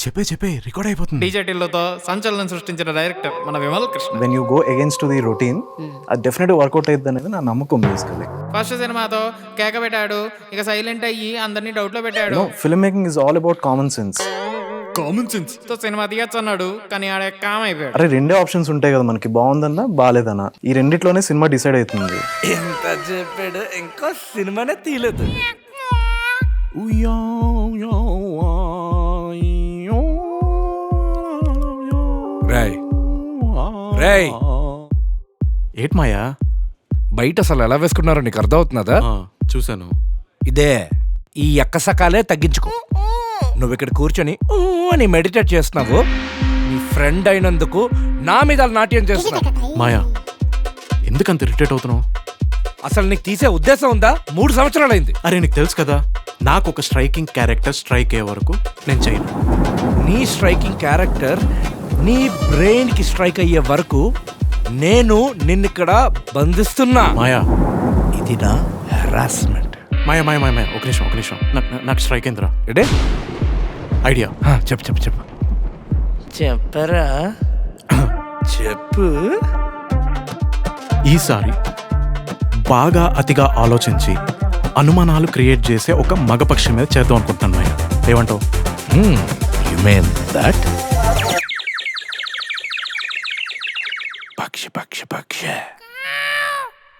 చెప్పే రికార్డ్ అయిపోతుంది. డీజేటీలతో సంచలనం సృష్టించిన డైరెక్టర్ మన Vimal Krishna. When you go against the routine అది డెఫినెట్గా వర్కౌట్ అవుతుంది అనేది నా నమ్మకం బేసికలీ. ఫస్ట్ సినిమాతో కేక పెట్టాడు, ఇక సైలెంట్ అయ్యి అందరినీ డౌట్ లో పెట్టాడు. Film making is all about common sense. Common sense తో సినిమా తీయచ్చు అన్నాడు, కానీ ఆడ కామ్ అయిపోయాడు. అరే రెండే ఆప్షన్స్ ఉంటాయి కదా మనకి, బాగుందన్నా బాగాలేదన్నా. ఈ రెండిట్లోనే సినిమా డిసైడ్ అవుతుంది. ఎంత చెప్పాడు, ఇంకా సినిమానే తీయలేదు. రేయ్ ఏట్ మాయా, బయట అసలు ఎలా వేసుకున్నారో నీకు అర్థం అవుతున్నదా? చూసాను. ఇదే ఈ ఎక్కసకాలే తగ్గించుకో. నువ్వు ఇక్కడ కూర్చొని ఊ అని మెడిటేట్ చేస్తున్నావు. నీ ఫ్రెండ్ అయినందుకు నా మీద నాట్యం చేస్తున్నావు. మాయా, ఎందుకంత ఇరిటేట్ అవుతున్నావు? అసలు నీకు తీసే ఉద్దేశం ఉందా? 3 సంవత్సరాలైంది. అరే నీకు తెలుసు కదా, నాకు ఒక స్ట్రైకింగ్ క్యారెక్టర్ స్ట్రైక్ అయ్యే వరకు నేను చేయను. నీ స్ట్రైకింగ్ క్యారెక్టర్ నీ బ్రెయిన్ కి స్ట్రైక్ అయ్యే వరకు నేను నిన్నిక్కడ బంధిస్తున్నా. మాయా, ఇది నా హెరాస్మెంట్. మాయా మాయా మాయా ఒక నిమిషం. నాకు స్ట్రైక్ అయిందిరా ఎడే ఐడియా. చెప్పు చెప్పరా చెప్పు. ఈసారి బాగా అతిగా ఆలోచించి అనుమానాలు క్రియేట్ చేసే ఒక మగపక్షి మీద చేద్దాం అనుకుంటున్నాను మాయా. ఏమంటావు? You mean that? పక్షి